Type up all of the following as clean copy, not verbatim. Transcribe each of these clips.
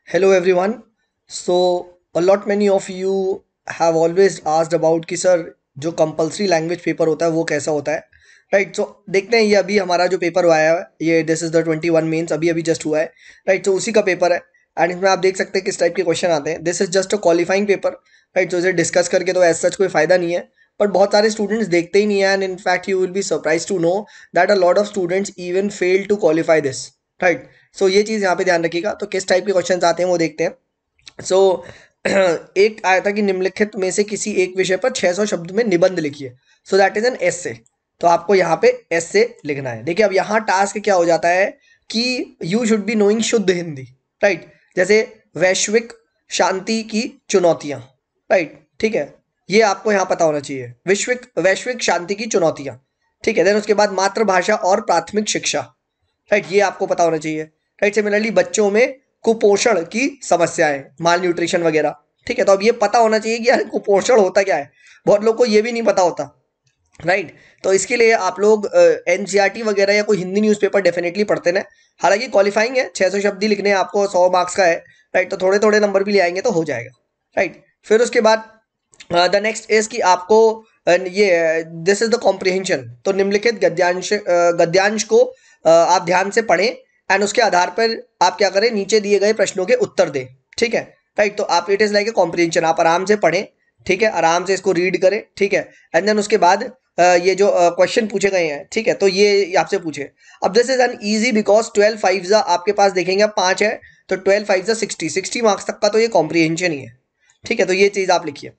Hello everyone. So a lot many of you have always asked about कि sir जो compulsory language paper होता है वो कैसा होता है, राइट। सो देखते हैं, ये अभी हमारा जो पेपर हुआ है ये दिस इज द 21 मेंस अभी अभी जस्ट हुआ है, राइट। तो उसी का पेपर है एंड इसमें आप देख सकते हैं किस टाइप के क्वेश्चन आते हैं। This is just a qualifying paper, right. तो इसे डिस्कस करके तो एज सच कोई फायदा नहीं है, बट बहुत सारे स्टूडेंट्स देखते ही नहीं है and in fact you will be surprise to know that a lot of students even fail to qualify this, right. So ये चीज़ यहाँ पे ध्यान रखिएगा। तो किस टाइप के क्वेश्चन आते हैं वो देखते हैं। सो एक आया था कि निम्नलिखित में से किसी एक विषय पर 600 शब्द में निबंध लिखिए। So that is an essay. तो आपको यहाँ पे एसे लिखना है। देखिए अब यहाँ टास्क क्या हो जाता है कि यू शुड बी नोइंग शुद्ध हिंदी, राइट। जैसे वैश्विक शांति की चुनौतियां, राइट, ठीक है। ये आपको यहाँ पता होना चाहिए, वैश्विक वैश्विक शांति की चुनौतियां, ठीक है। देन उसके बाद मातृभाषा और प्राथमिक शिक्षा, राइट, ये आपको पता होना चाहिए, राइट। सिमिलरली बच्चों में कुपोषण की समस्याएं, माल न्यूट्रिशन वगैरह, ठीक है। तो अब ये पता होना चाहिए कि यार कुपोषण होता क्या है, बहुत लोग को ये भी नहीं पता होता, राइट। तो इसके लिए आप लोग एनसीईआरटी वगैरह या कोई हिंदी न्यूज़पेपर डेफिनेटली पढ़ते ना। हालांकि क्वालिफाइंग है, 600 शब्द ही लिखने हैं आपको, 100 मार्क्स का है, राइट। तो थोड़े थोड़े नंबर भी ले आएंगे तो हो जाएगा, राइट। फिर उसके बाद द नेक्स्ट इज कि आपको ये दिस इज द कॉम्प्रिहेंशन। तो निम्नलिखित गद्यांश को आप ध्यान से पढ़ें एंड उसके आधार पर आप क्या करें, नीचे दिए गए प्रश्नों के उत्तर दें, ठीक है, राइट। तो आप it is like a comprehension, आप आराम से पढ़ें, ठीक है, आराम से इसको रीड करें, ठीक है। एंड देन उसके बाद ये जो क्वेश्चन पूछे गए हैं, ठीक है, तो ये आपसे पूछे। अब this is an easy because 12 five आपके पास देखेंगे आप 5 है, तो 12 फाइव 60 मार्क्स तक का तो ये कॉम्प्रिहेंशन ही है, ठीक है। तो ये चीज आप लिखिए।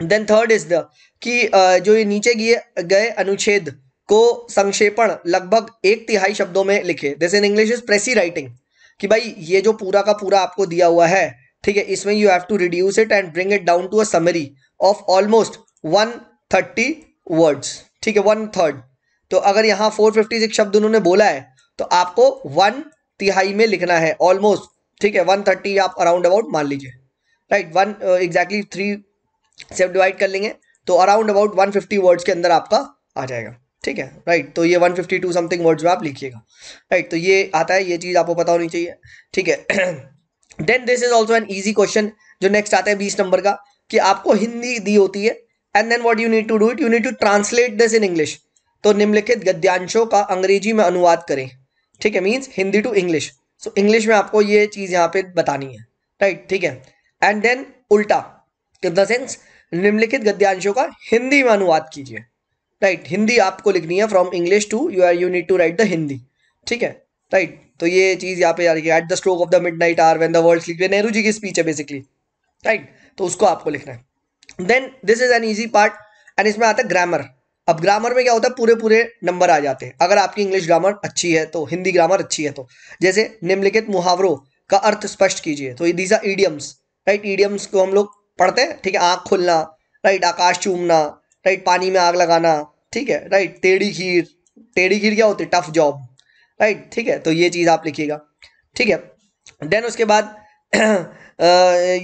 देन थर्ड इज द कि जो ये नीचे गए अनुच्छेद को संक्षेपण लगभग एक तिहाई शब्दों में लिखे। This in English is प्रेसी writing, कि भाई ये जो पूरा का पूरा आपको दिया हुआ है, ठीक है, इसमें you have to reduce it and bring it down to a summary of almost 130 words, ठीक है, वन थर्ड। तो अगर यहाँ 456 शब्द उन्होंने बोला है तो आपको वन तिहाई में लिखना है ऑलमोस्ट, ठीक है, 130 आप अराउंड अबाउट मान लीजिए, राइट। वन एग्जैक्टली 3 से डिवाइड कर लेंगे तो अराउंड अबाउट 150 वर्ड्स के अंदर आपका आ जाएगा, ठीक है, राइट। तो ये 152 समथिंग वर्ड्स में आप लिखिएगा, राइट। तो ये आता है, ये चीज आपको पता होनी चाहिए, ठीक है। Then this is also an easy question जो नेक्स्ट आता है 20 नंबर का, कि आपको हिंदी दी होती है and then what you need to do it, you need to translate this in English. तो निम्नलिखित गद्यांशों का अंग्रेजी में अनुवाद करें, ठीक है, means Hindi to English. So English में आपको ये चीज यहाँ पे बतानी है, राइट, ठीक है। एंड देन उल्टा, इन द सेंस निम्नलिखित गद्यांशों का हिंदी में अनुवाद कीजिए, राइट। हिंदी आपको लिखनी है from English to you need to write the Hindi, ठीक है, राइट। तो ये चीज यहाँ पे आ रही है, at the stroke of the midnight hour when the world sleep, Nehru ji की स्पीच है बेसिकली, राइट। तो उसको आपको लिखना है। Then this is an easy part and इसमें आता है ग्रामर। अब ग्रामर में क्या होता है, पूरे पूरे नंबर आ जाते हैं अगर आपकी इंग्लिश ग्रामर अच्छी है, तो हिंदी ग्रामर अच्छी है तो। जैसे निम्नलिखित मुहावरों का अर्थ स्पष्ट कीजिए। तो these are idioms, right. Idioms को हम लोग पढ़ते हैं, ठीक है, आंख खुलना, राइट, आकाश चूमना, राइट, पानी में आग लगाना, ठीक है, राइट, टेढ़ी खीर। टेढ़ी खीर क्या होती है, टफ जॉब, राइट, ठीक है। तो ये चीज आप लिखिएगा, ठीक है। देन उसके बाद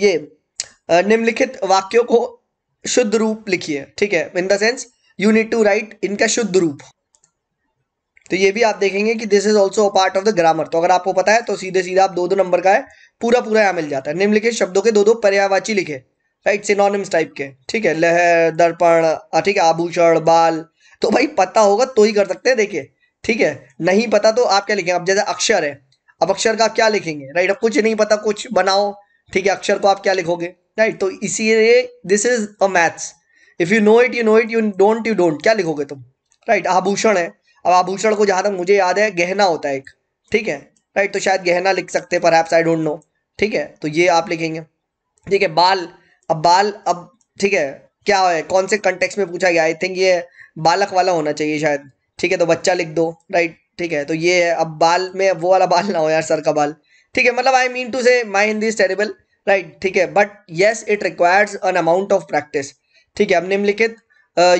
ये निम्नलिखित वाक्यों को शुद्ध रूप लिखिए, ठीक है, in the sense you need to write इनका शुद्ध रूप। तो ये भी आप देखेंगे कि this is also a part of the grammar. तो अगर आपको पता है तो सीधे सीधे आप दो दो नंबर का है, पूरा पूरा यहाँ मिल जाता है। निम्नलिखित शब्दों के दो दो पर्यायवाची लिखे, राइट, सिनोनिम्स टाइप के, ठीक है, लहर, दर्पण, ठीक है, आभूषण, बाल। तो भाई पता होगा तो ही कर सकते हैं, देखिए, ठीक है। नहीं पता तो आप क्या लिखेंगे, अब जैसे अक्षर है, अब अक्षर का आप क्या लिखेंगे, राइट। अब कुछ नहीं पता, कुछ बनाओ, ठीक है, अक्षर को आप क्या लिखोगे, राइट। तो इसीलिए this is a maths, if you know it you know it, you don't, क्या लिखोगे तुम, राइट। आभूषण है, अब आभूषण को जहां तक मुझे याद है गहना होता है एक, ठीक है, राइट। तो शायद गहना लिख सकते हैं, परहैप्स, आई डोंट नो, ठीक है। तो ये आप लिखेंगे, ठीक है। बाल, अब बाल, अब ठीक है, क्या है, कौन से कंटेक्स्ट में पूछा गया, आई थिंक ये बालक वाला होना चाहिए शायद, ठीक है। तो बच्चा लिख दो, राइट, ठीक है। तो ये है, अब बाल में वो वाला बाल ना हो यार, सर का बाल, ठीक है। मतलब आई मीन टू से माई हिंदी इज टेरेबल, राइट, ठीक है, but yes it requires an amount of practice, ठीक है। अब निम्नलिखित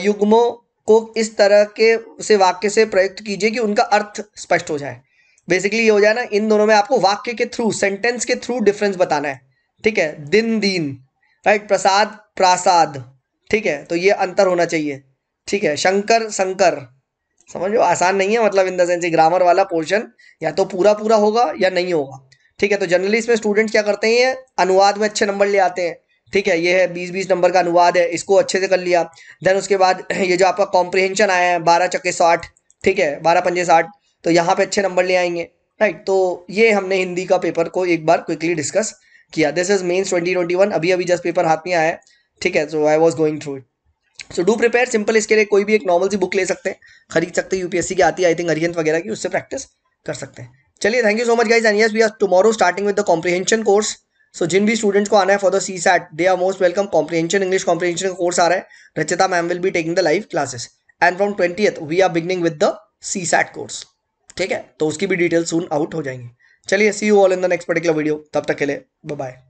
युग्मों को इस तरह के से वाक्य से प्रयुक्त कीजिए कि उनका अर्थ स्पष्ट हो जाए। बेसिकली ये हो जाए ना, इन दोनों में आपको वाक्य के थ्रू, सेंटेंस के थ्रू डिफरेंस बताना है, ठीक है। दिन दीन, राइट, प्रसाद प्रासाद, ठीक है। तो ये अंतर होना चाहिए, ठीक है। शंकर संकर, समझो आसान नहीं है, मतलब इन द सेंस ग्रामर वाला पोर्शन या तो पूरा पूरा होगा या नहीं होगा, ठीक है, तो जनरली इसमें स्टूडेंट्स क्या करते हैं, अनुवाद में अच्छे नंबर ले आते हैं। ठीक है, ये है 20-20 नंबर का अनुवाद है, इसको अच्छे से कर लिया। देन उसके बाद ये जो आपका कॉम्प्रिहेंशन आया है 12 चक्के 60, ठीक है 12 पंजे 60, तो यहाँ पे अच्छे नंबर ले आएंगे। राइट, तो ये हमने हिंदी का पेपर को एक बार क्विकली डिस्कस किया। दिस इज मेंस 2021, अभी अभी जस्ट पेपर हाथ में आया है। ठीक है, so I was going through it. So do prepare simple, इसके लिए कोई भी एक नॉर्मल सी बुक ले सकते हैं, खरीद सकते हैं, यूपीएससी की आती है आई थिंक अरिहंत वगैरह की, उससे प्रैक्टिस कर सकते हैं। चलिए, thank you so much guys, and yes we are tomorrow starting with the comprehension course. So जिन भी स्टूडेंट्स को आना है for the CSAT, they are most welcome. Comprehension English comprehension का कोर्स आ रहा है, Rachita ma'am will be taking the live classes, and from 20th we are beginning with the CSAT course. ठीक है, तो उसकी भी डिटेल सून out हो जाएंगी। चलिए, see you all in the next particular video, तब तक के लिए बाय बाय।